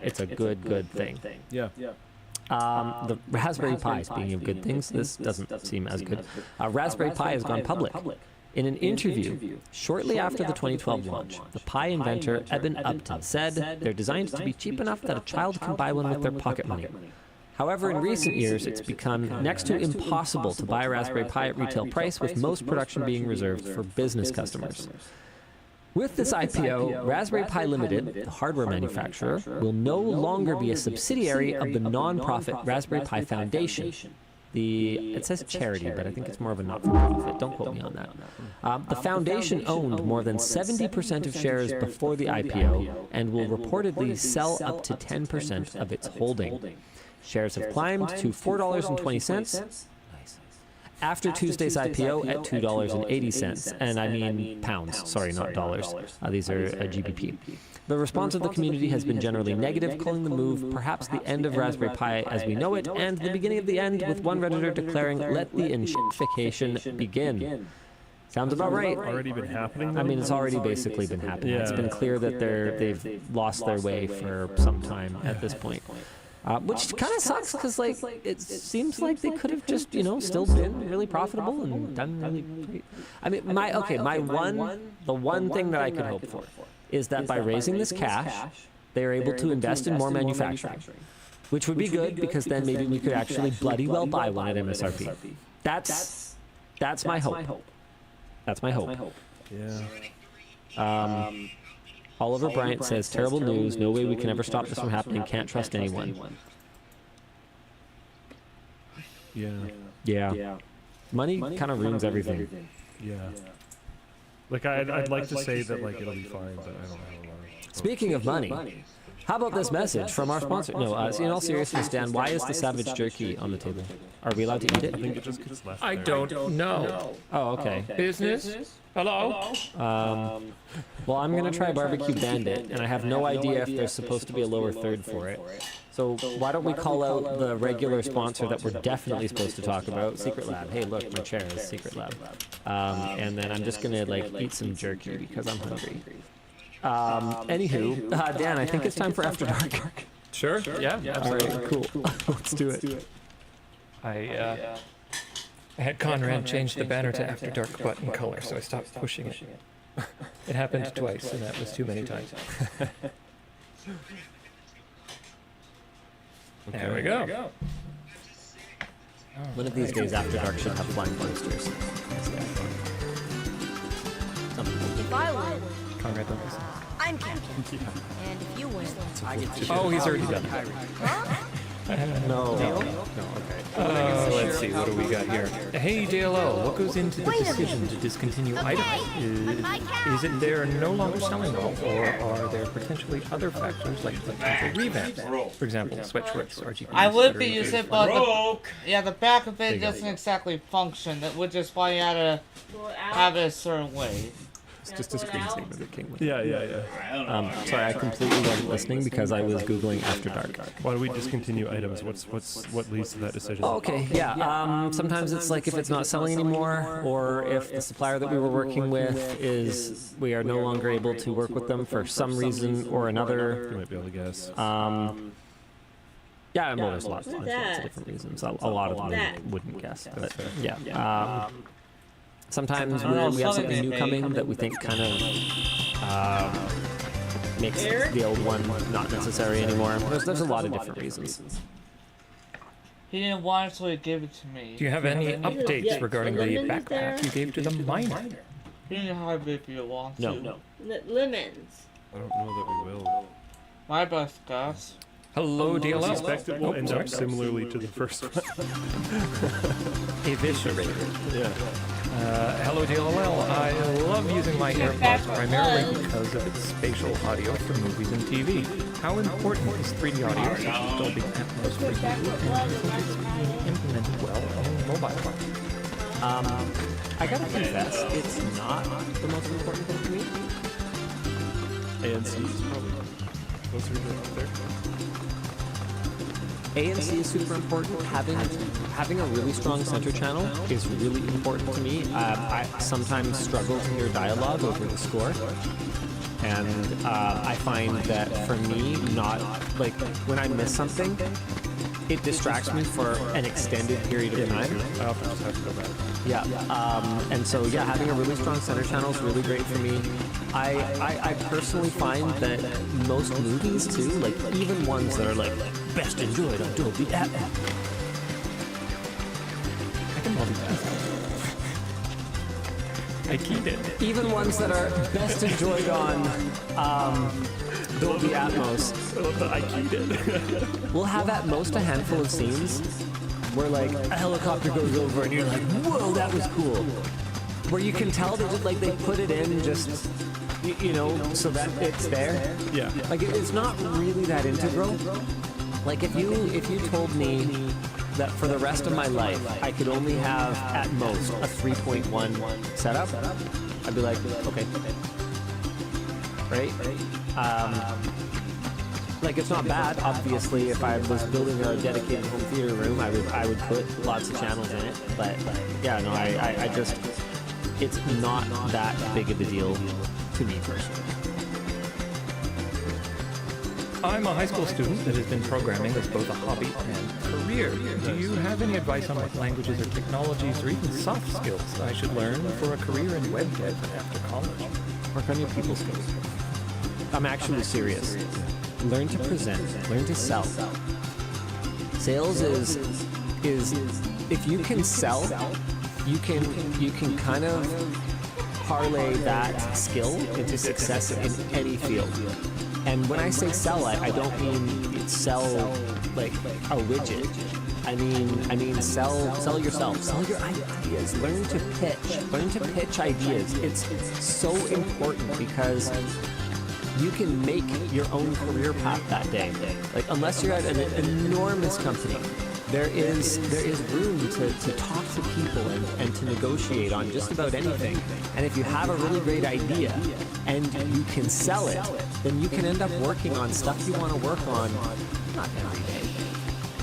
It's a good thing. Yeah. The Raspberry Pi, speaking of good things, this doesn't seem as good. Raspberry Pi has gone public. In an interview shortly after the 2012 launch, the Pi inventor Eben Upton said they're designed to be cheap enough that a child can buy one with their pocket money. However, in recent years, it's become next to impossible to buy a Raspberry Pi at retail price, with most production being reserved for business customers. With this IPO, Raspberry Pi Limited, the hardware manufacturer, will no longer be a subsidiary of the non-profit Raspberry Pi Foundation. It says charity, but I think it's more of a not-for-profit. Don't quote me on that. The foundation owned more than 70% of shares before the IPO and will reportedly sell up to 10% of its holding. Shares have climbed to $4.20 after Tuesday's IPO at $2.80, and I mean pounds, sorry, not dollars. These are GBP. The response of the community has been generally negative, calling the move perhaps the end of Raspberry Pi as we know it, and the beginning of the end, with one Redditor declaring, "Let the inshitification begin." Sounds about right. Already been happening? I mean, it's already basically been happening. Yeah. It's been clear that they've lost their way for some time at this point. Which kind of sucks, because like it seems like they could have just still been really profitable and done really great. I mean, the one thing that I could hope for is that by raising this cash, they are able to invest in more manufacturing, which would be good, because then maybe we could actually bloody well buy one at MSRP. That's my hope. That's my hope. Yeah. Oliver Bryant says, terrible news, no way we can ever stop this from happening, can't trust anyone. Yeah. Money kind of ruins everything. Yeah. Like, I'd like to say that, like, it'll be fine, but I don't know. Speaking of money, how about this message from our sponsor? No, in all seriousness, Dan, why is the savage jerky on the table? Are we allowed to eat it? I think it just gets left I don't know. Oh, okay. Business? Hello? Well, I'm going to try Barbecue Bandit, and I have no idea if there's supposed to be a lower third for it. So why don't we call out the regular sponsor that we're definitely supposed to talk about, Secret Lab. Hey, look, my chair is Secret Lab. And then I'm just going to, like, eat some jerky because I'm hungry. Anywho, Dan, I think it's time for After Dark. Sure? Yeah. All right, cool. Let's do it. I had Conrad change the banner to After Dark button color, so I stopped pushing it. It happened twice, and that was too many times. There we go. One of these days, After Dark should have flying posters. If I win, Conrad, don't listen. I'm captain. And if you win, I get to Oh, he's already done it. Huh? No, okay. Let's see, what do we got here? Hey, DLO, what goes into the decision to discontinue items? Is it they're no longer selling well, or are there potentially other factors like potential revamps? For example, sweatshirts, RGBs. I would be using it, but the back of it doesn't exactly function. That would just why you had to have it a certain way. It's just a screensaver that came with it. Yeah. Sorry, I completely wasn't listening because I was Googling After Dark. Why do we discontinue items? What leads to that decision? Oh, okay, yeah. Sometimes it's like if it's not selling anymore, or if the supplier that we were working with we are no longer able to work with them for some reason or another. You might be able to guess. Yeah, well, there's lots of different reasons. A lot of them I wouldn't guess, but yeah. Sometimes we have something new coming that we think kind of makes the old one not necessary anymore. There's a lot of different reasons. He didn't want it, so he gave it to me. Do you have any updates regarding the backpack you gave to the miner? He didn't have it if you want to. No. Lemons. I don't know that we will. My best guess. Hello, I DLL. suspect it will end up similarly to the first one. Eviscerated. Yeah. Hello, DLL. I love using my AirPods primarily because of its spatial audio for movies and TV. How important is 3D audio such as Dolby Atmos for you, and do you think it's being implemented well on mobile phones? I gotta confess, it's not the most important thing to me. ANC is probably closer to up there. ANC is super important. Having a really strong center channel is really important to me. I sometimes struggle to hear dialogue over the score, and I find that for me, not like when I miss something, it distracts me for an extended period of time. I often just have to go back. Yeah, and so yeah, having a really strong center channel is really great for me. I personally find that most movies too, like even ones that are like best enjoyed on Dolby Atmos. I can multitask. I keyed it. Even ones that are best enjoyed on Dolby Atmos. I keyed it. We'll have at most a handful of scenes where like a helicopter goes over and you're like, whoa, that was cool. Where you can tell that like they put it in just, you know, so that it's there. Yeah. Like it's not really that integral. Like if you told me that for the rest of my life I could only have at most a 3.1 setup, I'd be like, okay. Right? Like it's not bad. Obviously, if I was building a dedicated home theater room, I would put lots of channels in it. But yeah, no, I just it's not that big of a deal to me personally. I'm a high school student that has been programming as both a hobby and career. Do you have any advice on what languages or technologies or even soft skills I should learn for a career in web dev after college? Work on your people skills. I'm actually serious. Learn to present. Learn to sell. Sales is if you can sell, you can kind of parlay that skill into success in any field. And when I say sell, I don't mean sell like a widget. I mean sell yourself. Sell your ideas. Learn to pitch. Learn to pitch ideas. It's so important because you can make your own career path that day. Like unless you're at an enormous company, there is room to talk to people and to negotiate on just about anything. And if you have a really great idea and you can sell it, then you can end up working on stuff you want to work on, not every day.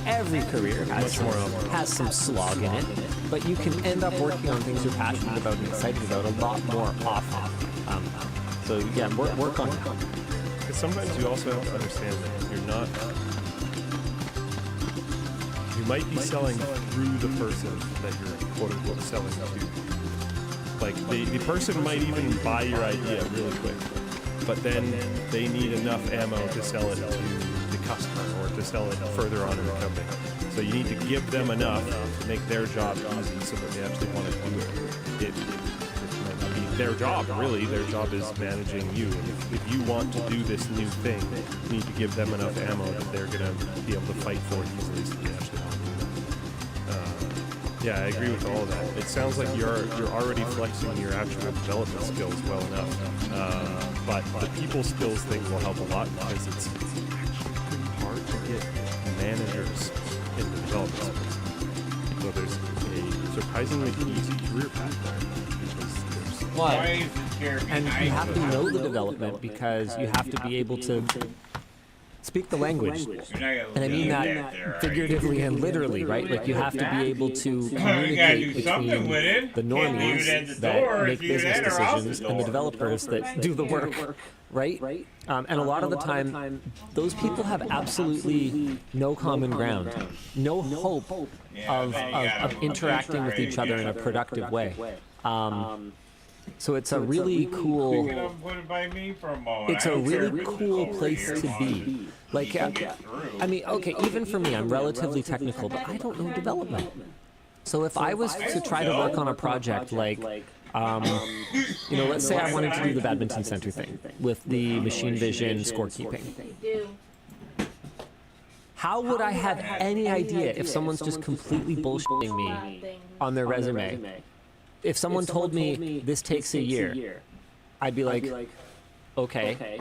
Every career has some slog in it, but you can end up working on things you're passionate about and excited about a lot more often. So yeah, work on it. Because sometimes you also have to understand that you're not. You might be selling through the person that you're quote unquote selling to. Like the person might even buy your idea really quick, but then they need enough ammo to sell it to the customer or to sell it further on in the company. So you need to give them enough to make their job easy so that they actually want to do it. It might not be their job, really. Their job is managing you. And if you want to do this new thing, you need to give them enough ammo that they're going to be able to fight for it easily so they actually want to do that. Yeah, I agree with all of that. It sounds like you're already flexing your actual development skills well enough. But the people skills thing will help a lot because it's actually pretty hard to get managers in the development space. So there's a surprisingly easy career path there. Because there's What? And you have to know the development because you have to be able to speak the language. And I mean that figuratively and literally, right? Like you have to be able to communicate between the normies that make business decisions and the developers that do the work, right? And a lot of the time, those people have absolutely no common ground, no hope of interacting with each other in a productive way. So it's a really cool. It's a really cool place to be. Like, I mean, okay, even for me, I'm relatively technical, but I don't know development. So if I was to try to work on a project like, you know, let's say I wanted to do the badminton center thing with the machine vision scorekeeping. How would I have any idea if someone's just completely bullshitting me on their resume? If someone told me this takes a year, I'd be like, okay,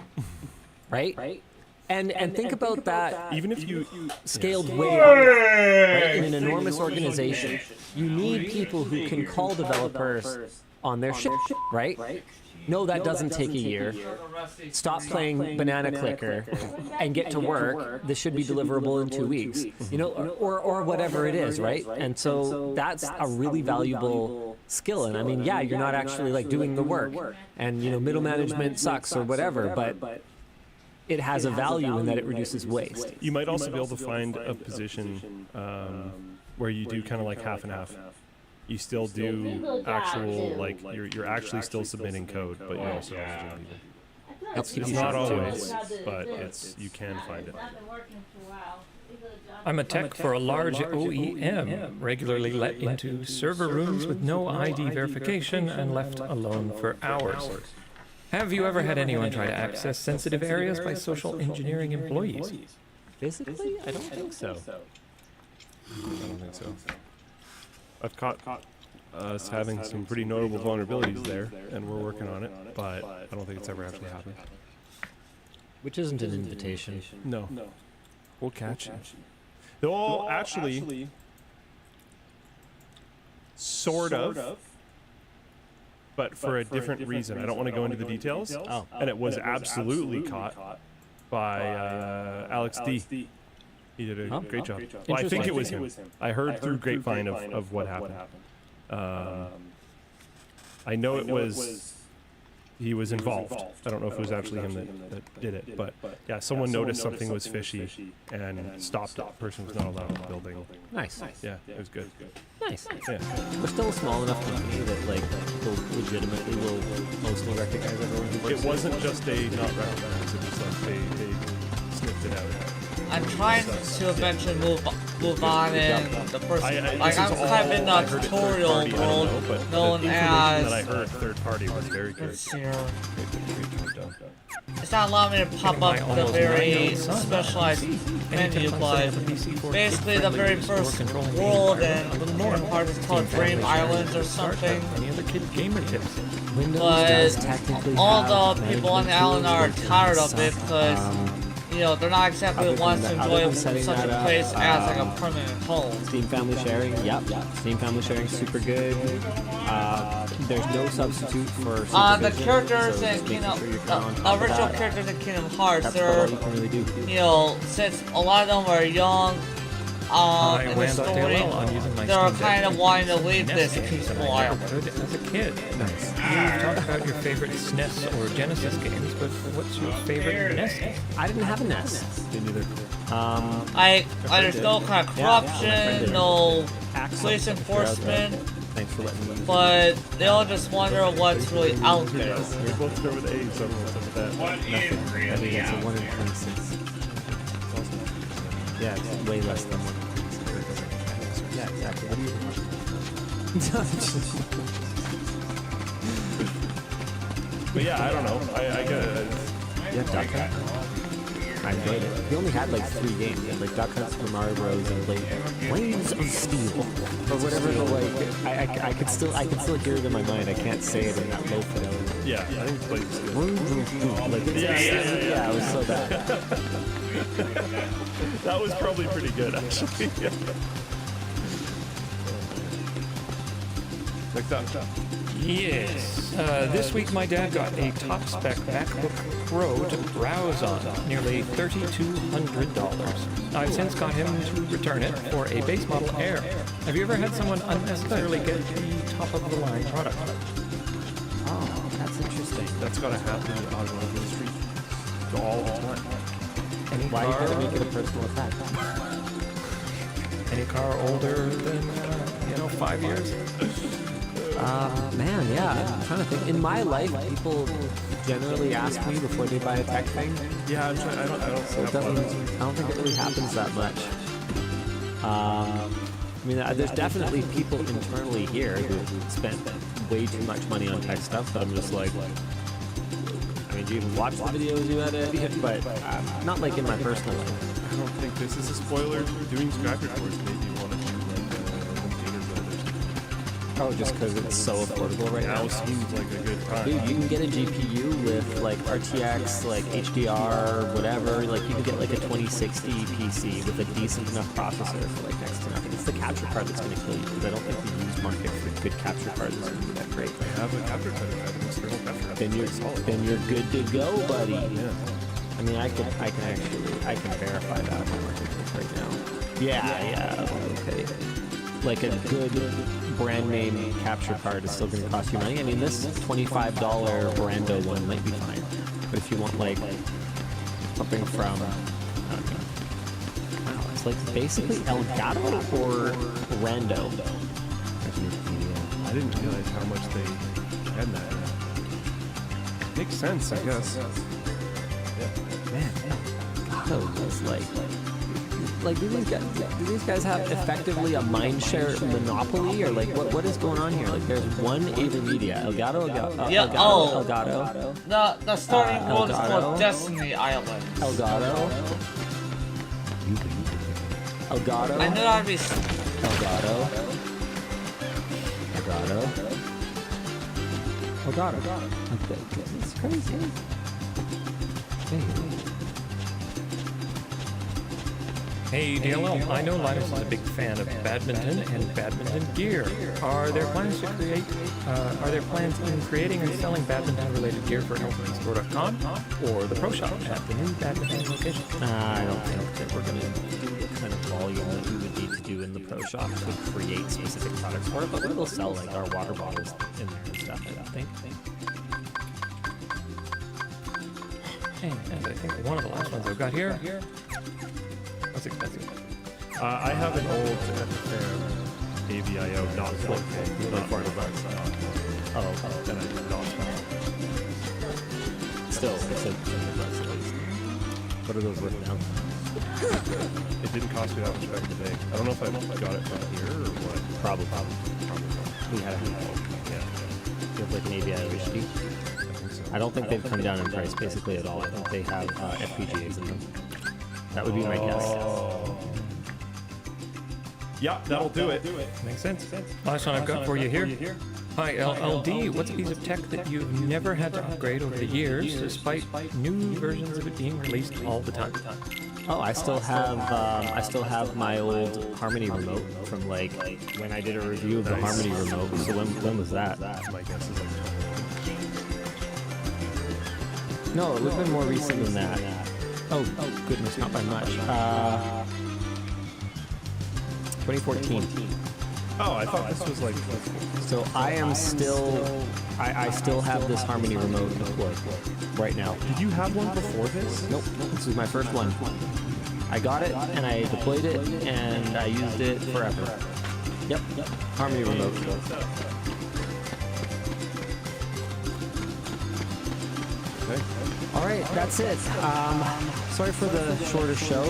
right? And think about that. even if you Scaled way up, right? In an enormous organization, you need people who can call developers on their shit, right? No, that doesn't take a year. Stop playing banana clicker and get to work. This should be deliverable in 2 weeks, you know, or whatever it is, right? And so that's a really valuable skill. And I mean, yeah, you're not actually like doing the work, and you know, middle management sucks or whatever, but it has a value in that it reduces waste. You might also be able to find a position where you do kind of like half and half. You still do actual, like, you're actually still submitting code, but you're also managing people. It's not always, but you can find it. I'm a tech for a large OEM, regularly let into server rooms with no ID verification and left alone for hours. Have you ever had anyone try to access sensitive areas by social engineering employees? Physically? I don't think so. I don't think so. I've caught us having some pretty notable vulnerabilities there, and we're working on it, but I don't think it's ever actually happened. Which isn't an invitation. No. We'll catch you. Though, actually, sort of, but for a different reason. I don't want to go into the details. Oh. And it was absolutely caught by Alex D. He did a great job. Well, I think it was him. I heard through grapevine of what happened. I know it was, he was involved. I don't know if it was actually him that did it, but yeah, someone noticed something was fishy and stopped it. The person was not allowed in the building. Nice. Yeah, it was good. Nice. Yeah. We're still a small enough company that like legitimately will mostly recognize everyone who works. It wasn't just a not recognize, it was like they sniffed it out. I'm trying to eventually move on, and the person, like, I'm this is kind of in all- the I heard it tutorial third party, I don't world know, but known the information that I as. heard third party was very good. Let's see here. Great job done. It's not allowing me to pop up the very specialized menu, but basically the very first world and the northern part is called Dream Islands or something. Any other kid gamer tips? But all the people on the island are tired of it because, you know, they're not exactly the ones to enjoy such a place as like a permanent home. Steam family sharing, yep. Steam family sharing, super good. There's no substitute for The supervision, characters so in just making Kingdom, sure you're the kinda on top of original that. characters in Kingdom Hearts, That's they're, all you can really do. you know, since a lot of them are young, I in the went story, on using my they're Steam Deck kind of to wanting to play leave NES this games peaceful that I island. never could as a kid. Nice. You've talked about your favorite SNES or Genesis games, but what's your favorite NES game? I didn't have a NES. Me neither. There's no kind of corruption, no police enforcement, Thanks for letting me use it. but they all just wonder what's really out there. We're both there with A's, so with that. I mean, it's a 1 in 26. Yeah, it's way less than 1 in 26. Yeah, exactly. What do you But yeah, I don't know. I get it. Yeah, Duck Hunt. I enjoyed it. We only had like 3 games. We had like Duck Hunt, Super Mario Bros, and Flames of Steel, or whatever. Like, I could still hear it in my mind. I can't say it in that low fidelity. Yeah, I think Blaze is good. Like, it's yeah, it was so bad. That was probably pretty good, actually. Like that. Yes. This week my dad got a top-spec MacBook Pro to browse on, nearly $3,200. I've since got him to return it for a base model Air. Have you ever had someone unnecessarily get the top-of-the-line product? Oh, that's interesting. That's gotta happen in the automotive industry all the time. Any Why you car, gotta make it a personal attack? any car older than 5 years? Man, yeah. I'm trying to think. In my life, people generally ask me before they buy a tech thing. Yeah, I'm trying. I don't. So it doesn't. I don't think it really happens that much. I mean, there's definitely people internally here who spent way too much money on tech stuff, but I'm just like, I mean, do you even watch the videos you edit? But not like in my personal life. I don't think this is a spoiler. Doing scrap reports made you want to do like container builders. Oh, just because it's so affordable right Now now. seems like a good time. Dude, you can get a GPU with like RTX, like HDR, whatever. Like you can get like a 2060 PC with a decent enough processor for like next to nothing. It's the capture card that's going to kill you because I don't think the used market for good capture cards is going to be that great. I have a capture card. I have an external capture card. Then you're good to go, buddy. Yeah. I mean, I can verify that on my marketplace right now. Yeah, okay. like a good brand name capture card is still going to cost you money. I mean, this $25 Brando one might be fine, but if you want like something from, I don't know, wow, it's like basically Elgato or Rando. I didn't realize how much they had that. Makes sense, I guess. Man, Elgato is like do these guys have effectively a mindshare monopoly, or like what is going on here? Like there's one AverMedia, Elgato. The starting world is Elgato. called Destiny Island. Elgato. I knew that'd be. Elgato. Okay, it's crazy. Hey DLL, I know Linus is a big fan of badminton and badminton gear. Are there plans in creating and selling badminton-related gear for LPStore.com or the Pro Shop at the new badminton location? I don't think that we're going to do the kind of volume that we would need to do in the Pro Shop to create specific products for it, but we will sell like our water bottles in there and stuff, I think. And I think one of the last ones I've got here. That's expensive. I have an old AVIO, not plugged in, not part of that. That I did not Still, it's a $100 at least. What are those worth now? It didn't cost me that much back in the day. I don't know if I got it from here or what. Probably. We had a handful. Yeah. You have like an AVI HD. I think so. I don't think they've come down in price basically at all. I think they have FPGAs in them. That would be my guess. Yeah, that'll do it. Makes sense. Last one I've got for you here. Hi, LLD. What's a piece of tech that you've never had to upgrade over the years, despite new versions of it being released all the time? Oh, I still have my old Harmony remote from like when I did a review of the Harmony remote. So when was that? My guess is No, it would have been more recent than that. Oh goodness, not by much. 2014. oh, I thought this was like. So I still have this Harmony remote deployed right now. Did you have one before this? Nope, this is my first one. I got it and I deployed it and I used it forever. Yep, Harmony remote. Okay. All right, that's it. Sorry for the shorter show.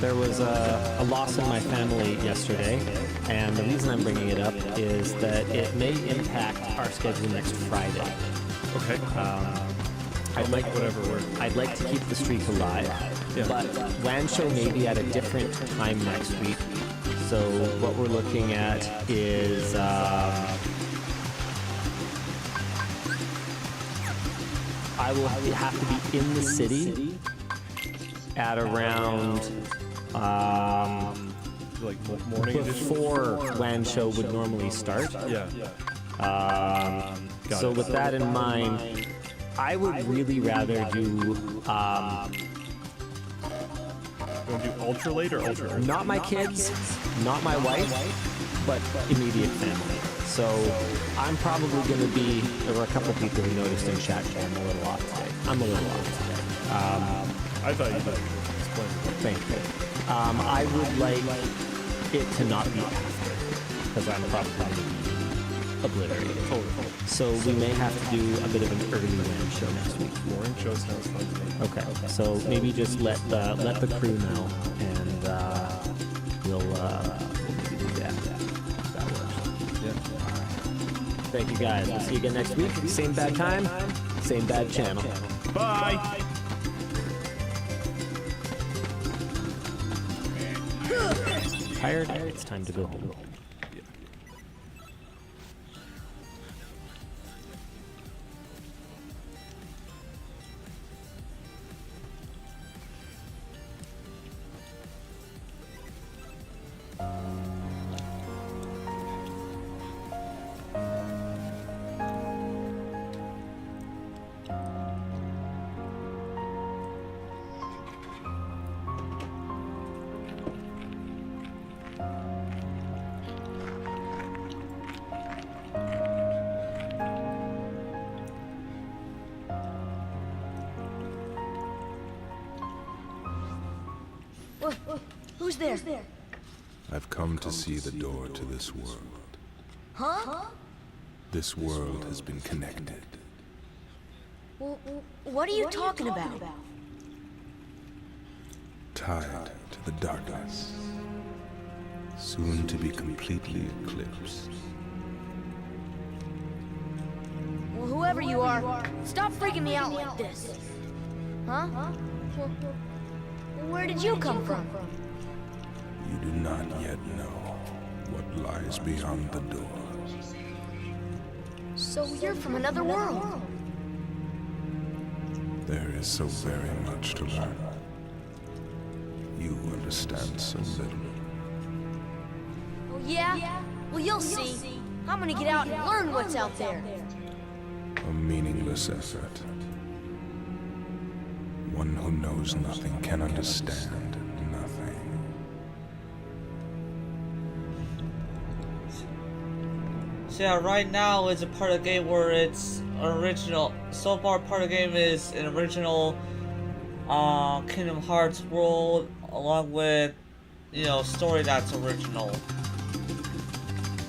There was a loss in my family yesterday, and the reason I'm bringing it up is that it may impact our schedule next Friday. Okay. I'd like whatever works. I'd like to keep the streak alive, Yeah. but LAN show may be at a different time next week. So what we're looking at is I will have to be in the city at around Like morning edition? before LAN show would normally start. Yeah. So with that in mind, I would really rather do You want to do ultra late or ultra early? not my kids, not my wife, but immediate family. So I'm probably going to be, there were a couple people who noticed in chat that I'm a little off today. I'm a little off today. I thought you did. Explain. Thank you. I would like it to not be after, because I'm probably going to be obliterated. So we may have to do a bit of an early LAN show next week. Morning show sounds fun to me. Okay, so maybe just let the crew know, and we'll maybe do that. That works. Yeah. Thank you guys. We'll see you again next week. Same bad time, same bad channel. Bye. Tired? It's time to go home. Who's there? I've come to see the door to this world. Huh? This world has been connected. What are you talking about? Tied to the darkness. Soon to be completely eclipsed. Well, whoever you are, stop freaking me out like this. Huh? Where did you come from? You do not yet know what lies beyond the door. So you're from another world. There is so very much to learn. You understand so little. Oh, yeah? Well, you'll see. I'm gonna get out and learn what's out there. A meaningless effort. One who knows nothing can understand nothing. So yeah, right now is a part of the game where it's original. So far, part of the game is an original Kingdom Hearts world, along with, you know, story that's original.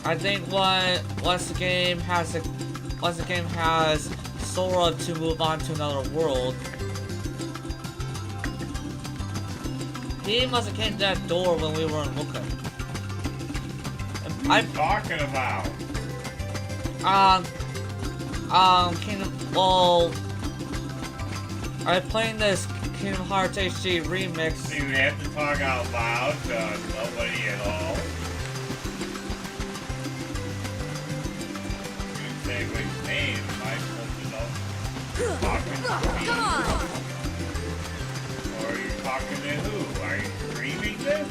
I think once the game has Sora to move on to another world, he must have came to that door when we weren't looking. What are you talking about? I'm playing this Kingdom Hearts HD remix. So you have to talk out loud to nobody at all? You can say which name am I supposed to know? Talking to me? Come on! Or are you talking to who? Are you streaming this?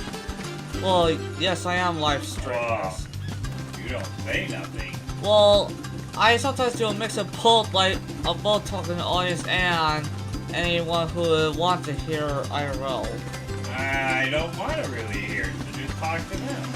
Well, yes, I am live streaming Well, this. you don't say nothing. Well, I sometimes do a mix of both, both talking to the audience and anyone who would want to hear IRL. I don't want to really hear, so just talk to them.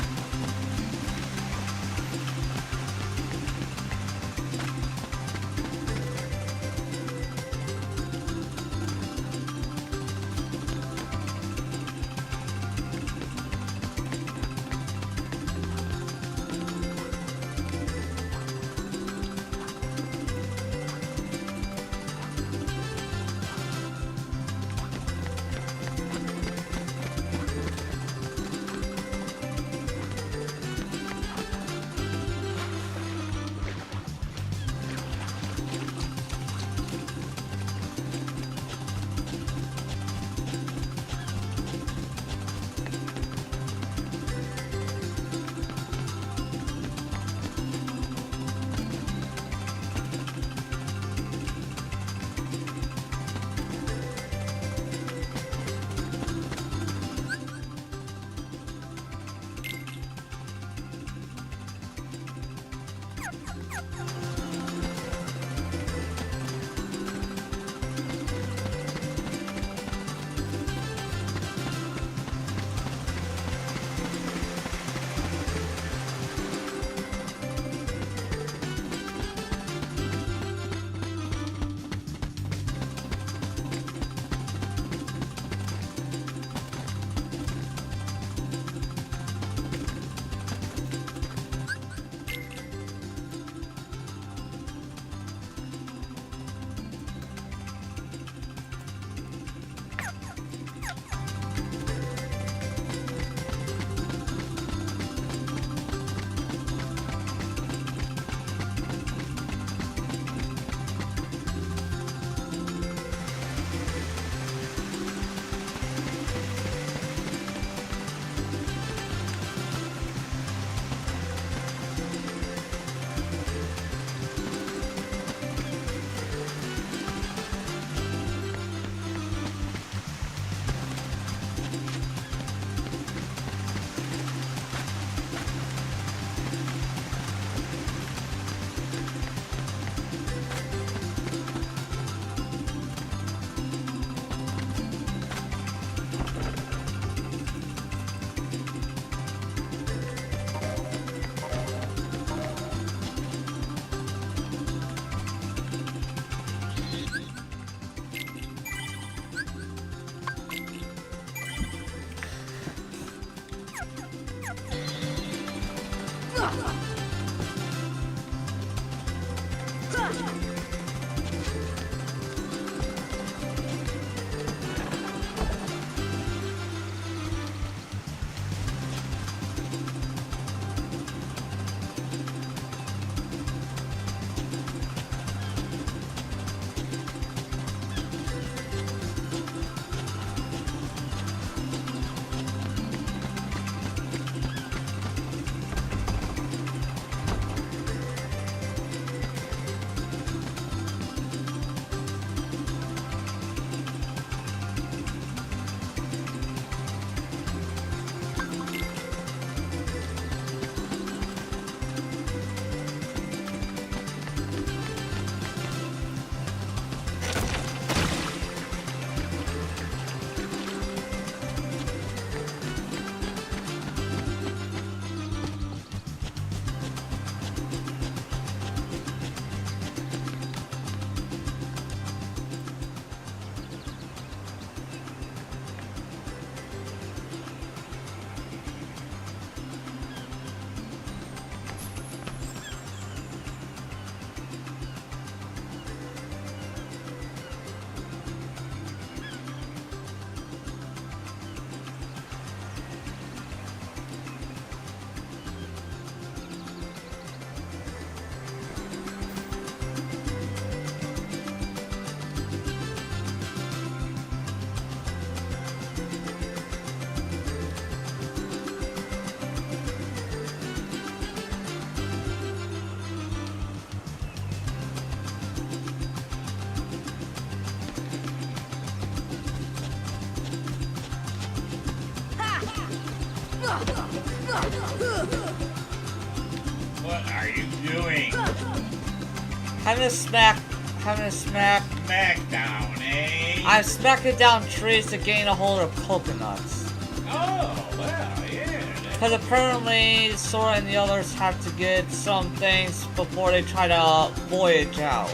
What are you doing? Having a smack. Smackdown, eh? I'm smacking down trees to gain a hold of coconuts. Oh, well, yeah. Because apparently Sora and the others have to get some things before they try to voyage out.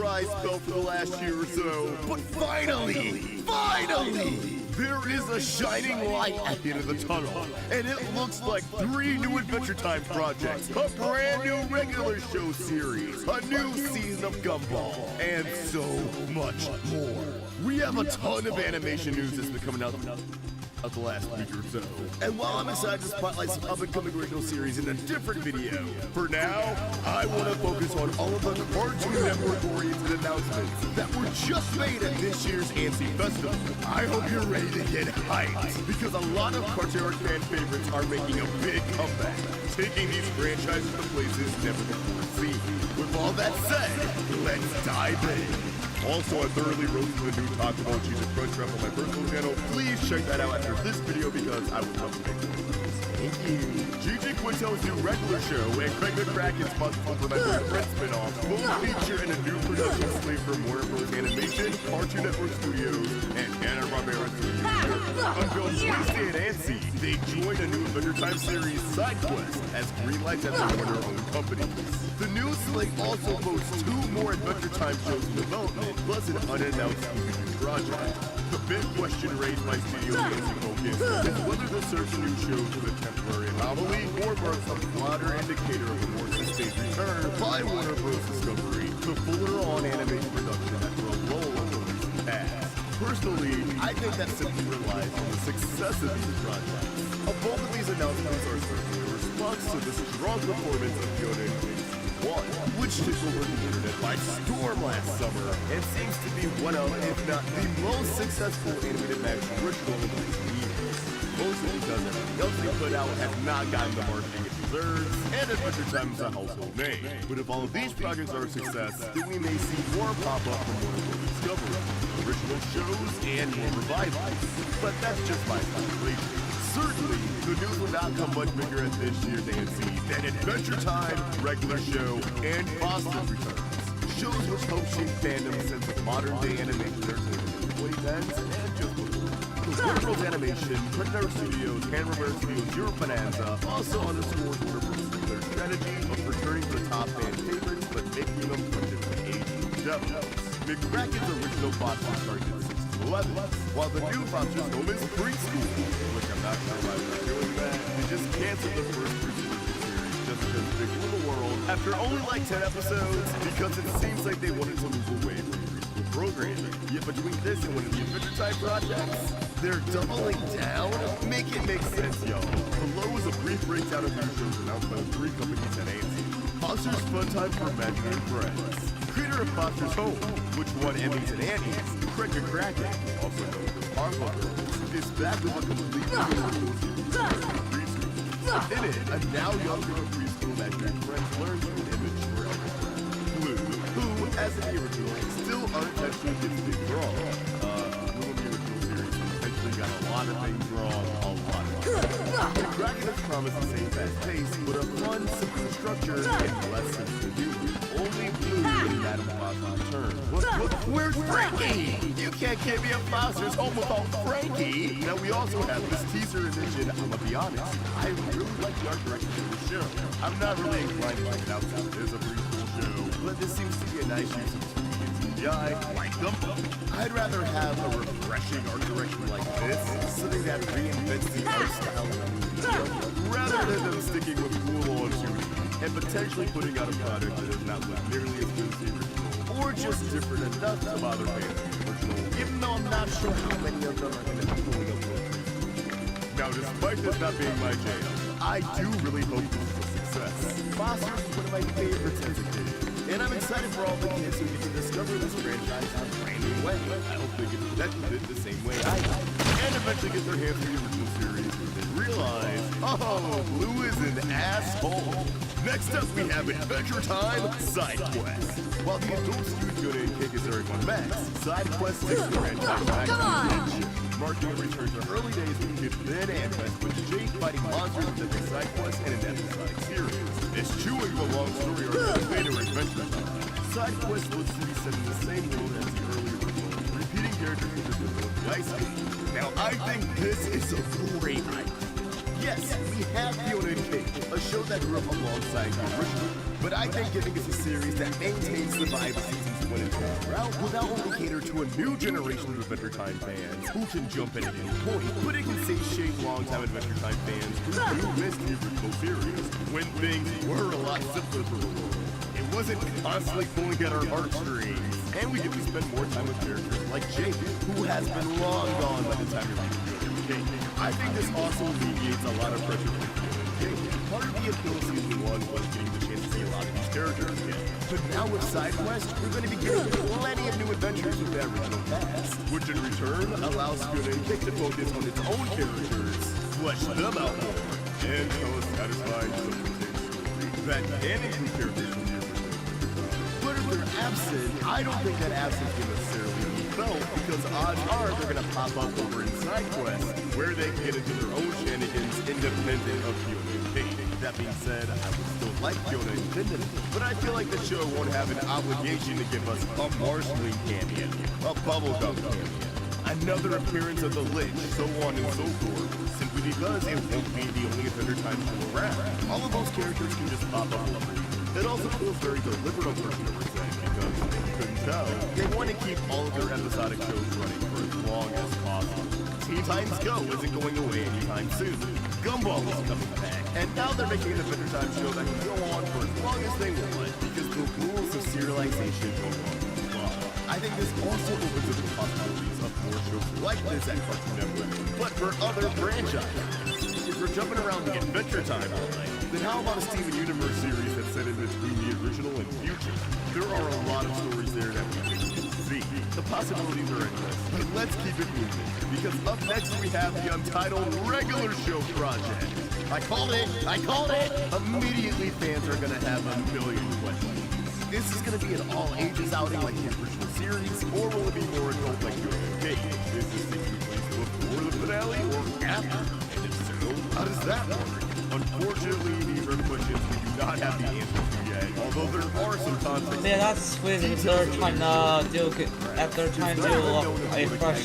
dry spell for the last year or so. But finally, there is a shining light at the end of the tunnel. And it looks like 3 new Adventure Time projects, a brand new regular show series, a new season of Gumball, and so much more. We have a ton of animation news that's been coming out of the last week or so. And while I'm excited to spotlight some up-and-coming original series in a different video, for now, I want to focus on all of the Cartoon Network-oriented announcements that were just made at this year's ANSI Festival. I hope you're ready to get hyped, because a lot of Cartoon Network fan favorites are making a big comeback, taking these franchises to places never before seen. With all that said, let's dive in. Also, I thoroughly roasted the new Taco Bell Cheese and Crunch Wrap on my personal channel. Please check that out after this video because I would love to make one. Thank you. Gigi Quintel's new regular show and Craig McCracken's possible Remember Friends spin-off both feature in a new production slate from Warner Bros. Animation, Cartoon Network Studios, and Hanna-Barbera Studios. Unveiled Wednesday at ANSI, they joined a new Adventure Time series, Side Quest, as greenlights at the Warner-owned companies. The new slate also boasts 2 more Adventure Time shows in development, plus an unannounced Scooby-Doo project. The big question raised by Studio ANSI Focus is whether the search new show is a temporary anomaly or marks a broader indicator of a more sustained return by Warner Bros. Discovery to fuller-on animation production after a lull of the recent past. Personally, I think that simply relies on the success of these projects. Both of these announcements are certainly a response to the strong performance of Fiona and Wings 1, which took over the internet by storm last summer and seems to be one of, if not the most successful animated Max original in recent years. Mostly because everything else they put out has not gotten the marketing it deserves, and Adventure Time is a household name. But if all of these projects are a success, then we may see more pop up from Warner Bros. Discovery, original shows, and more revivals. But that's just my speculation. Certainly, the news will not come much bigger at this year's ANSI than Adventure Time, regular show, and Foster's returns. Shows which help shape fandom's sense of modern-day animation entertainment in the 2010s and just before. Warner Bros. Animation, Predator Studios, Hanna-Barbera Studios, Europe Bonanza also underscores Warner Bros. Their strategy of returning to the top fan favorites but making them from different ages. McCracken's original Foster started in 6 to 11, while the new Foster's home is preschool, which I'm not sure why they're doing that. They just canceled the first preschool series just because Big Little World after only like 10 episodes because it seems like they wanted to move away from preschool programming. Yet between this and one of the Adventure Time projects, they're doubling down? Make it make sense, y'all. Below is a brief breakdown of new shows announced by the 3 companies at ANSI. Foster's Fun Time for Imaginary Friends. Creator of Foster's Home, which won Emmys and Annies, Craig McCracken, also known as Harlow, is back with a completely new preschool. In it, a now younger preschool Imaginary Friends learns from an immature elder friend, Blue, who, as in the original, still unintentionally gets things wrong. Blue in the original series intentionally got a lot of things wrong, a lot of things. McCracken has promised the same fast pace, but a fun, simple structure and less sensitive humor. Only Blue and Madam Foster return. Where's Frankie? You can't get me a Foster's home without Frankie. Now we also have this teaser edition. I'm gonna be honest, I really like the art direction of the show. I'm not really inclined to check it out since it is a pretty cool show, but this seems to be a nice use of 2D and CGI, like Gumball. I'd rather have a refreshing art direction like this, something that reinvents the art style of the movie, rather than them sticking with cool on 2D. And potentially putting out a product that does not look nearly as good as the original, or just different enough to bother fans of the original, even though I'm not sure how many of them are going to be fully uploaded. Now, despite this not being my jam, I do really hope this is a success. Foster's is one of my favorites as a kid, and I'm excited for all the kids who get to discover this franchise in a brand new way. I hope they get to connect with it the same way I do, and eventually get their hands on the original series and realize, oh, Blue is an asshole. Next up, we have Adventure Time Side Quest. While the adult studio and kick is Eric on Max, Side Quest takes the franchise back to attention, marking a return to early days when Kid Ben and Beth with Jake fighting monsters in the Side Quest and an episodic series. Eschewing the long story arc of Vader Adventure Time, Side Quest looks to be set in the same world as the early original, repeating characters such as the villain of the Ice Age. Now, I think this is a great idea. Yes, we have Fiona and Cake, a show that grew up alongside the original, but I think giving us a series that maintains the vibe of seasons went into the route will not only cater to a new generation of Adventure Time fans who can jump in at any point, but it can satiate longtime Adventure Time fans who do miss the original series when things were a lot simpler for the world. It wasn't constantly pulling at our heartstrings, and we get to spend more time with characters like Jake, who has been long gone by the time you're reading Jake. I think this also alleviates a lot of pressure from Jake. Part of the appeal of season 1 was getting the chance to see a lot of these characters again. But now with Side Quest, we're going to be getting plenty of new adventures with that original cast, which in return allows Fiona and Jake to focus on its own characters, flesh them out more, and tell a satisfying story that can include characters from the original. But if they're absent, I don't think that absence can necessarily be felt, because odds are they're going to pop up over in Side Quest, where they can get into their own shenanigans independent of Fiona and Jake. That being said, I would still like Fiona and Finland, but I feel like the show won't have an obligation to give us a marshmallow cameo, a bubblegum cameo, another appearance of the Lich, so on and so forth, simply because it won't be the only Adventure Time show around. All of those characters can just pop up over. It also feels very deliberate on Cartoon Network's end, because, if you couldn't tell, they want to keep all of their episodic shows running for as long as possible. Teen Titans Go isn't going away anytime soon. Gumball is coming back, and now they're making an Adventure Time show that can go on for as long as they want, because the rules of serialization go on. I think this also opens up the possibilities of more shows like this at Cartoon Network, but for other franchises. If we're jumping around the Adventure Time all night, then how about a Steven Universe series that's set in between the original and future? There are a lot of stories there that we can see. The possibilities are endless, but let's keep it moving, because up next we have the untitled regular show project. I called it! Immediately fans are gonna have a million questions. Is this gonna be an all-ages outing like the original series, or will it be more adult like Fiona and Jake? Is this taking place before the finale or after? And if so, how does that work? Unfortunately, these are questions we do not have the answers to yet, although there are some context. Yeah, that's weird if they're trying to do a fresh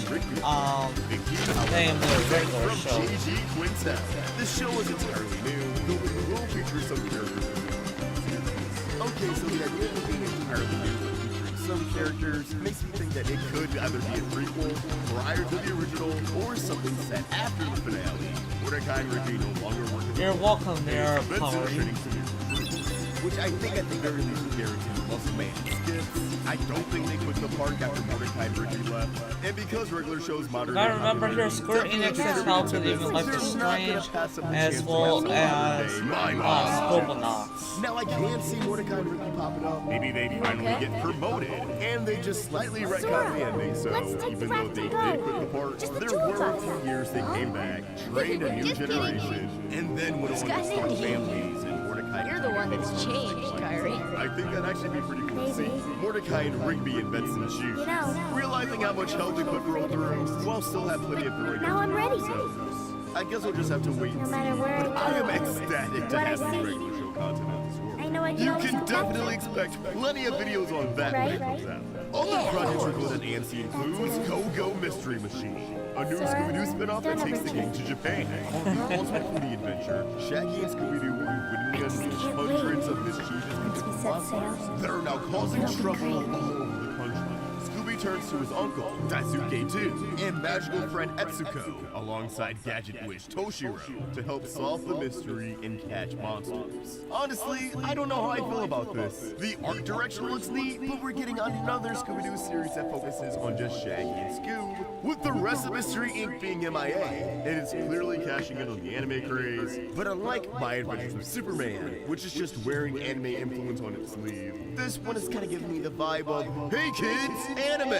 name with a regular show. G.G. Quintet. This show is entirely new, though it will feature some characters from the series. Okay, so the idea of being entirely new and featuring some characters makes me think that it could either be a prequel prior to the original or something set after the finale. Mordecai and Ricky no longer work. You're welcome there, Power. Which I think at the very least guarantees Muscle Man skits. I don't think they quit the park after Mordecai and Ricky left. And because regular shows modern. I remember here Square Enix has helped with even Life is Strange as well as Scoponox. Now I can see Mordecai and Ricky popping up. Maybe they finally get promoted and they just slightly retcon the ending. So even though they did quit the park, there were a few years they came back, trained a new generation, and then went on to start families. You're the one that's changed, Kyrie. I think that'd actually be pretty cool to see. Mordecai and Rigby invent some shoes. You know, realizing how much hell they put Girl through, while still have plenty of great now I'm ready. I guess we'll just have to wait and No see. matter where But I am ecstatic to have some regular show content in this world. I know I can You always can protect definitely it. expect plenty of videos on that when it comes out. Other projects recorded at AMC includes Go-Go Mystery Machine, a new Scooby-Doo spin-off that takes the game to Japan. The Ultimate Foodie Adventure, Shaggy and Scooby-Doo will wittingly unleash hundreds of mischievous monsters that are now causing trouble all over the country. Scooby turns to his uncle, Daisuke 2, and magical friend Etsuko, alongside Gadget Wish Toshiro, to help solve the mystery and catch monsters. Honestly, I don't know how I feel about this. The art direction looks neat, but we're getting another Scooby-Doo series that focuses on just Shaggy and Scoob, with the rest of Mystery Inc. being MIA, and it's clearly cashing in on the anime craze. But unlike My Adventures with Superman, which is just wearing anime influence on its sleeve, this one is kind of giving me the vibe of, hey kids, anime!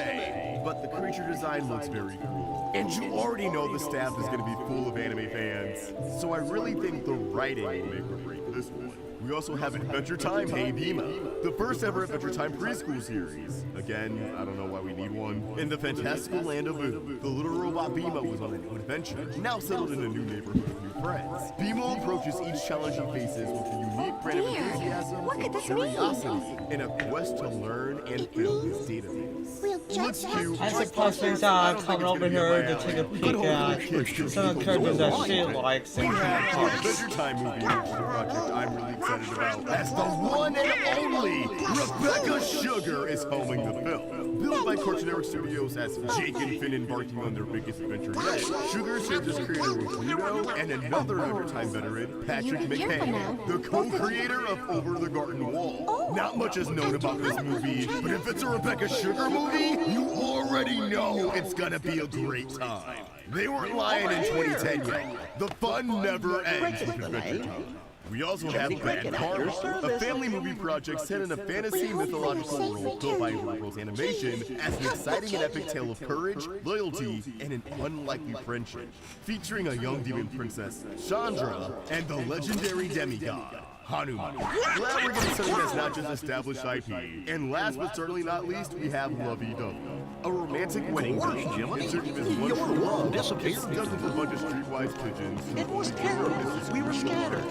But the creature design looks very cool. And you already know the staff is going to be full of anime fans, so I really think the writing will make or break this one. We also have Adventure Time Hey Bima, the first ever Adventure Time preschool series. Again, I don't know why we need one. In the fantastical land of Boo, the little robot Bima was on a new adventure, now settled in a new neighborhood of new friends. Bima approaches each challenge he faces with a unique brand of enthusiasm and curiosity in a quest to learn and fill his database. Looks cute. I suppose things are coming over here to take a peek at some of the characters that she likes. We have the Adventure Time movie project I'm really excited excited about, as the one and only Rebecca Sugar is helming the film. Billed by Cartoon Network Studios as Jake and Finn embarking on their biggest adventure yet, Sugar served as creator of Pluto and another Undertime veteran, Patrick McKay, the co-creator of Over the Garden Wall. Not much is known about this movie, but if it's a Rebecca Sugar movie, you already know it's gonna be a great time. They weren't lying in 2010 yet. The fun never ends with Adventure Time. We also have Bad Karma, a family movie project set in a fantasy mythological world built by Universal's Animation as an exciting and epic tale of courage, loyalty, and an unlikely friendship, featuring a young demon princess, Chandra, and the legendary demigod, Hanuman. Glad we're getting something that's not just established IP. And last but certainly not least, we have Lovey-Dovey, a romantic wedding version in search of his one true love. It's stuck with a bunch of streetwise pigeons. It was terrible. We were scattered.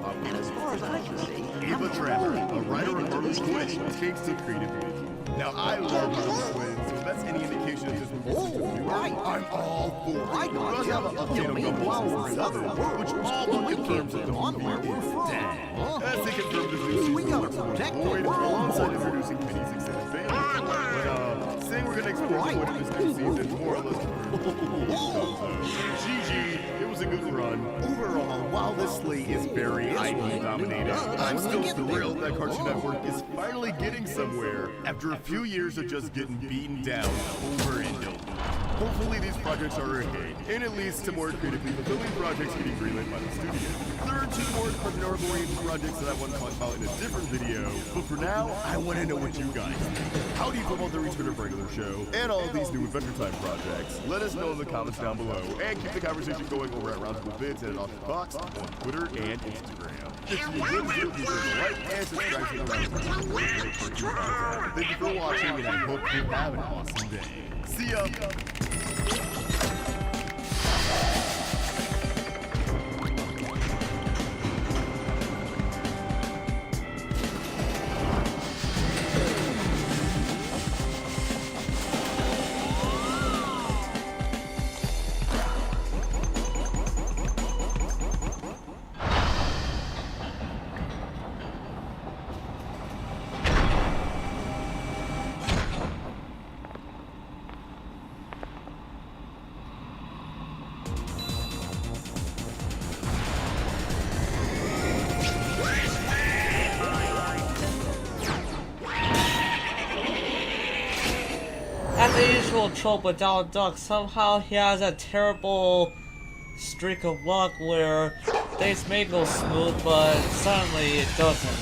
And as far as I can see, Ava Trapper, a writer of Harley Quinn, takes the creative lead. Now, I love Harley Quinn, so if that's any indication of this movie's right. I'm all for it. We also have an update on Gumball Season 7, which all but confirms that the movie is dead. As they confirmed this new season Void, alongside introducing Penny's extended family. But, saying we're gonna explore Void in this new season, more or less GG, it was a good run. Overall, while this slate is very IP dominated, I'm still thrilled that Cartoon Network is finally getting somewhere after a few years of just getting beaten down over and over. Hopefully these projects are a hit, and it leads to more creatively fulfilling projects getting greenlit by the studio. There are two more Cartoon Network-oriented projects that I want to talk about in a different video, but for now, I want to know what you guys think. How do you feel about the return of regular show and all these new Adventure Time projects? Let us know in the comments down below, and keep the conversation going over at Roundtable Vids and at Austin Fox on Twitter and Instagram. If you enjoyed the video, please leave a like and subscribe to the Roundtable. Thank you for watching, and I hope you have an awesome day. See ya! As the usual trope with Donald Duck, somehow he has a terrible streak of luck where things may go smooth, but suddenly it doesn't.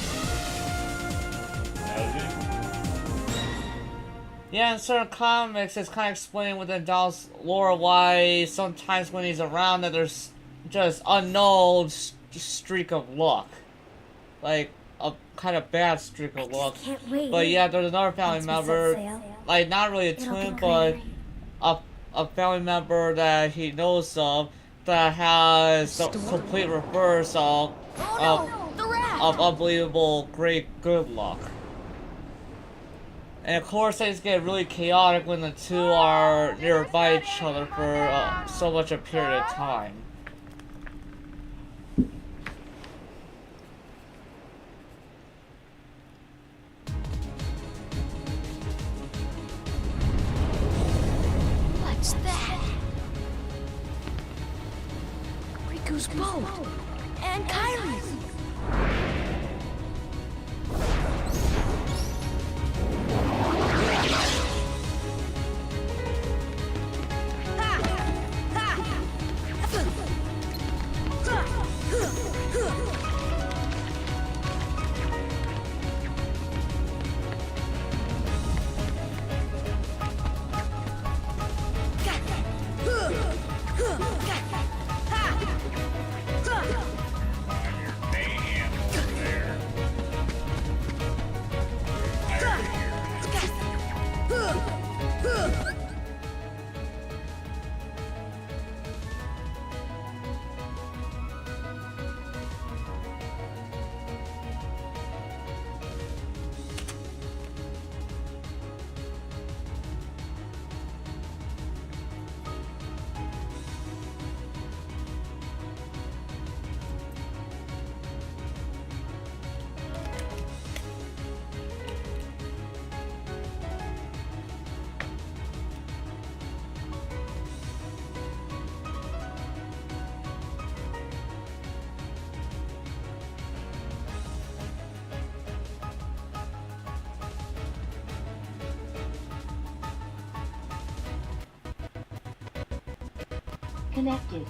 Yeah, in certain comics, it's kind of explained within Donald's lore why sometimes when he's around that there's just unknown streak of luck. Like, a kind of bad streak of luck. But yeah, there's another family member, like not really a twin, but a family member that he knows of that has the complete reverse of unbelievable great good luck. And of course things get really chaotic when the two are nearby each other for so much a period of time. What's that? Riku's boat! And Kyrie's! disconnected.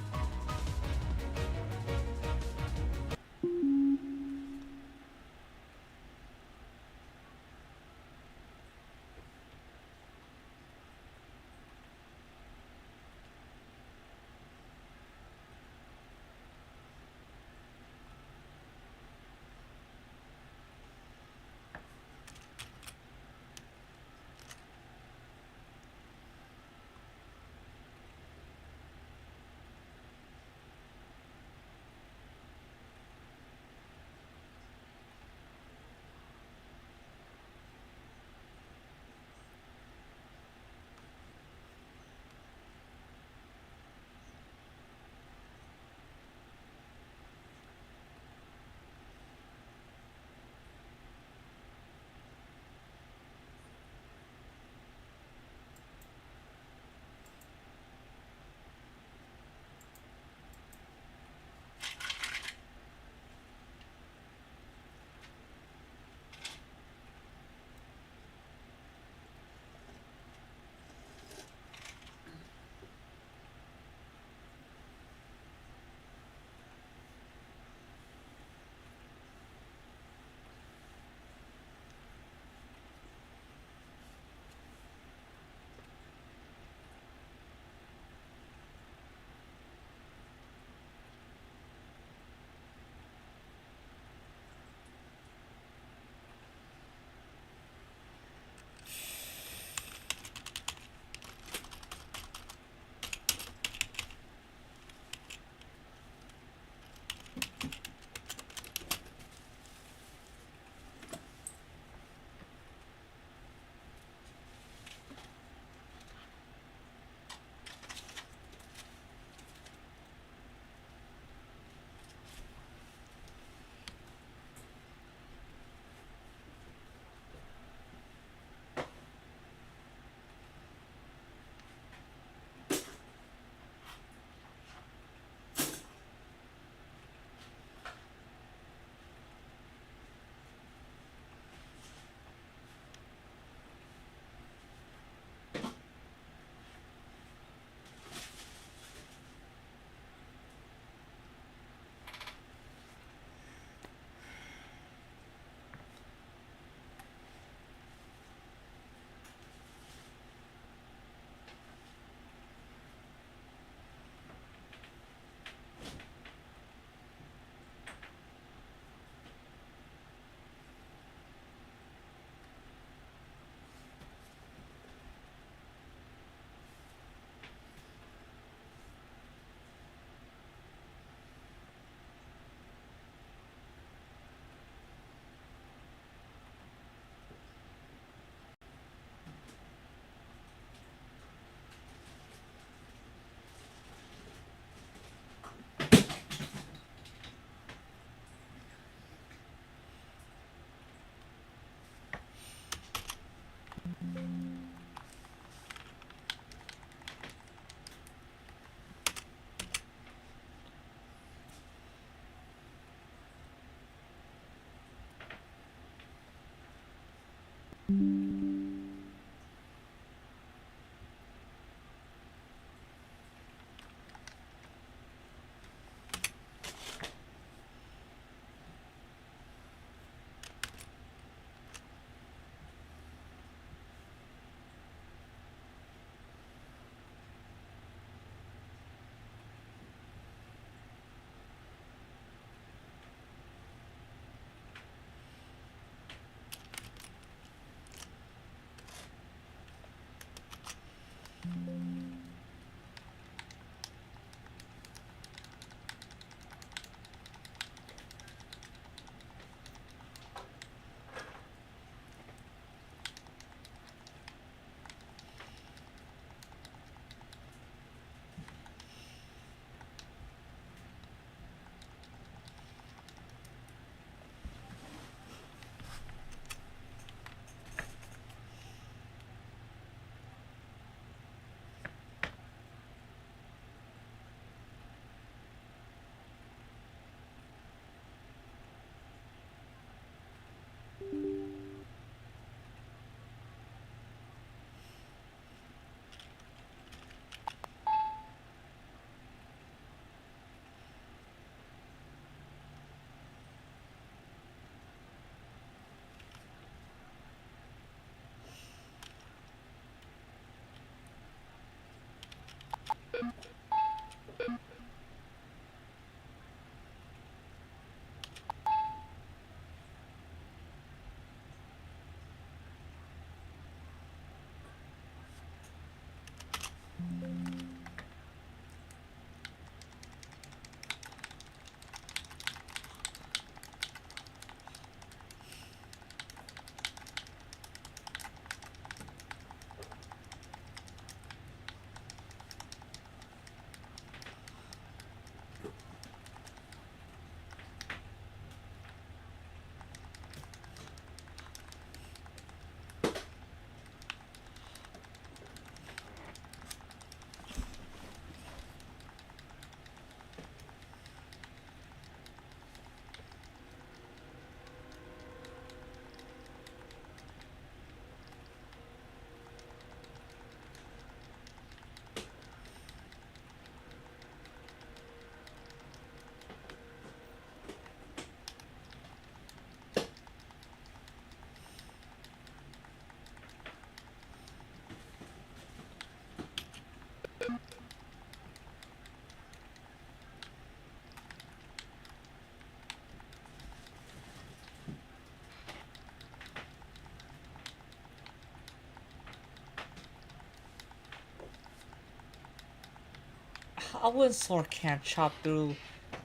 a wooden sword can't chop through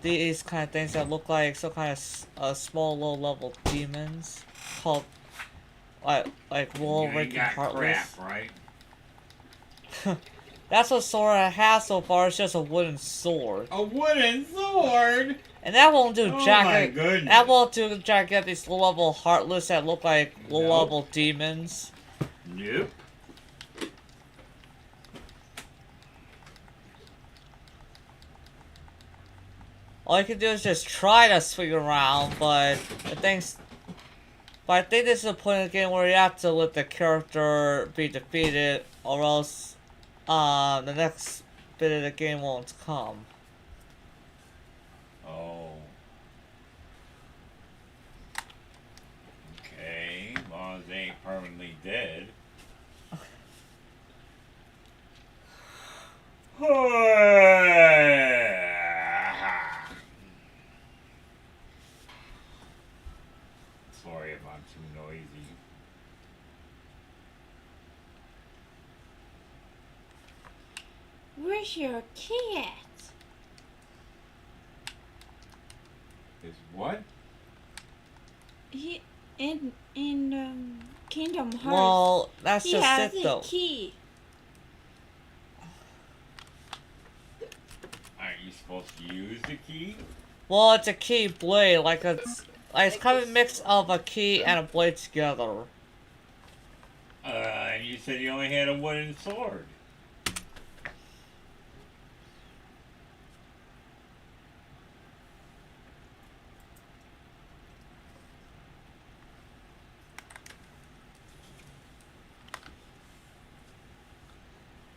these kind of things that look like some kind of small low-level demons called like You ain't Raking got Heartless. crap, right? That's what Sora has so far. It's just a wooden sword, A wooden sword? and that won't do Oh jack. my goodness. That won't do jack at these low-level Heartless that look like low-level demons. Nope. All you can do is just try to swing around, but the thing's... But I think this is a point in the game where you have to let the character be defeated, or else the next bit of the game won't come. Oh. Okay, as long as they ain't permanently dead. Sorry if I'm too noisy. Where's your cat? Is what? He in Kingdom Hearts. Well, that's he just has it a though. key. Aren't you supposed to use the key? Well, it's a key blade, like it's kind of a mix of a key and a blade together. And you said you only had a wooden sword.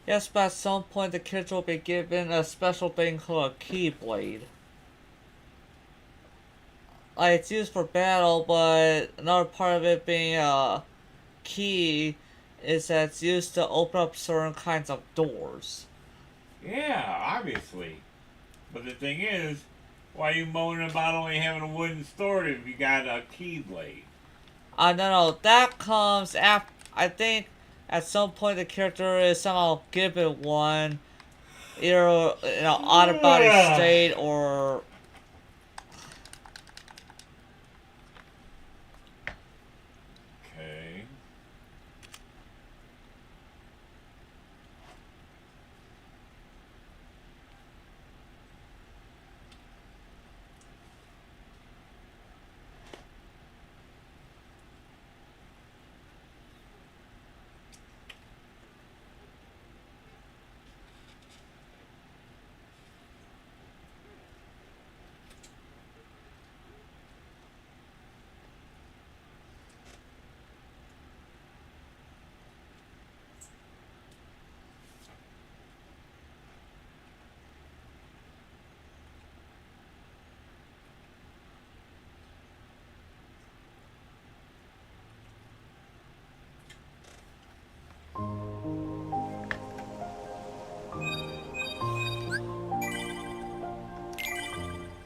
Yes, but at some point the character will be given a special thing called a key blade. Like, it's used for battle, but another part of it being a key is that it's used to open up certain kinds of doors. Yeah, obviously. But the thing is, why are you moaning about only having a wooden sword if you got a keyblade? No, that comes after. I think at some point the character is somehow given one, either in an out-of-body state or. Okay.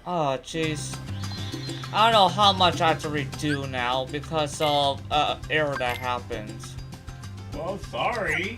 Oh, jeez. I don't know how much I have to redo now because of error that happened. Well, sorry.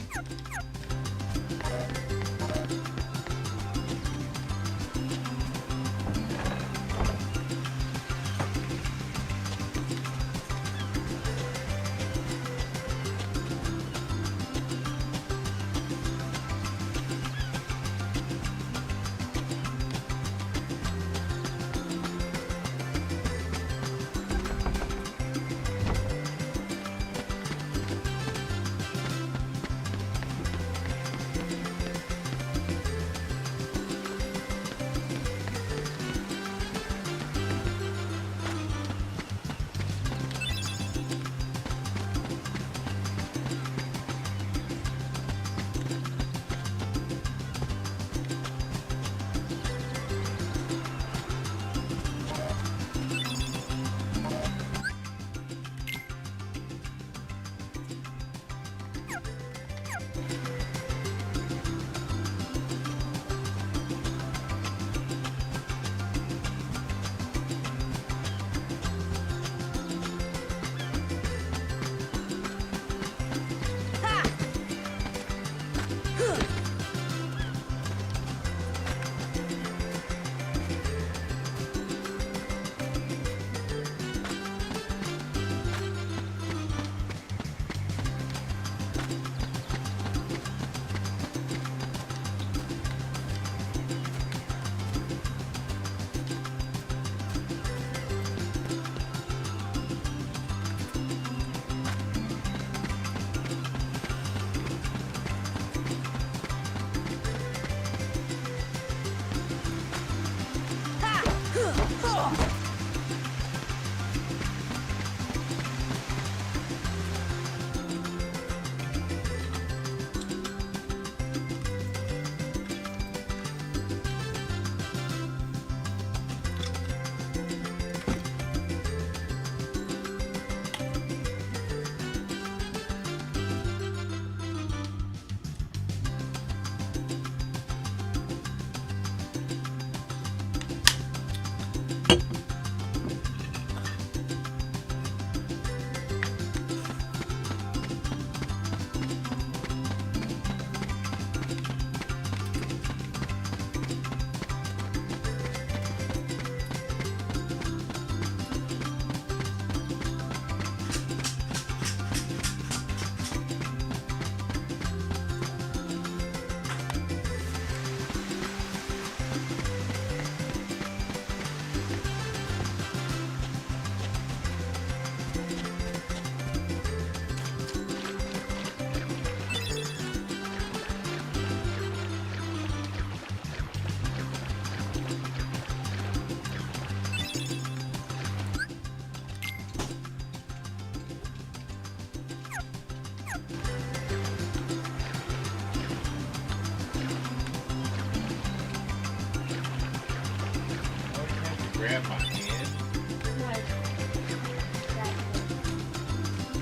grab my hand.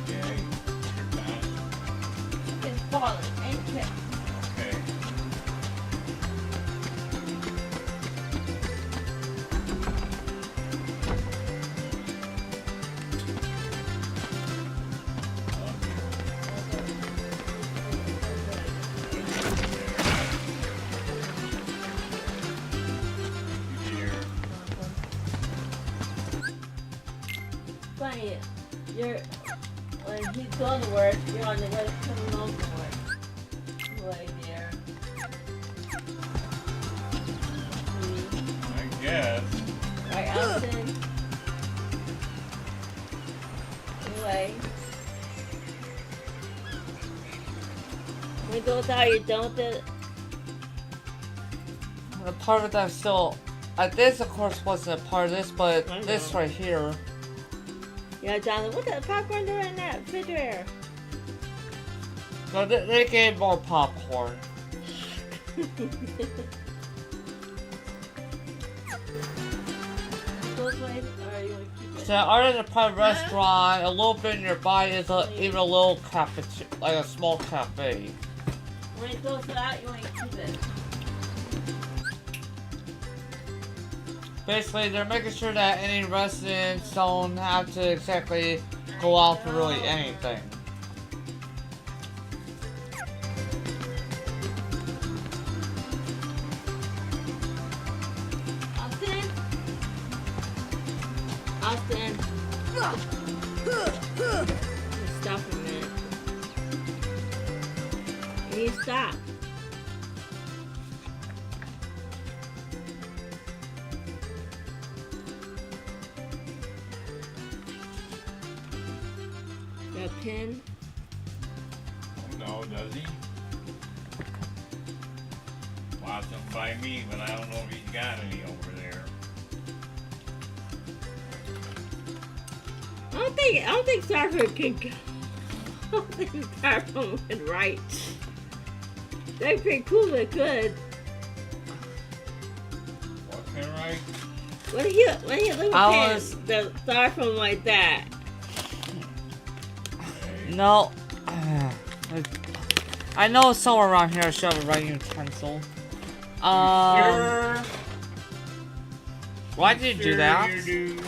Okay. It's falling. Ain't it? Okay. Funny, you're when he's going to work, you're on the way coming home from work. Right there. I guess. Right, Allison? Anyway. When it goes out, you don't it. The part of that still. This, of course, wasn't a part of this, but I this know. right here. Yeah, Jonathan, what the popcorn doing in that refrigerator? No, they gave more popcorn. Those ways, or you want to keep it? So, other than a private restaurant, a little bit nearby is even a little cafe, like a small cafe. When it goes out, you want to keep it. Basically, they're making sure that any residents don't have to exactly go out for really anything. Austin? Austin? Stop a minute. You need to stop. Got a pin? No, does he? Watch him by me, but I don't know if he's got any over there. I don't think Starford can go. I don't think Starford would write. That'd be pretty cool if it could. What can I write? When you look at the Starford like that. No. I know somewhere around here I should have a writing utensil. Sure. Why did you do that? You do.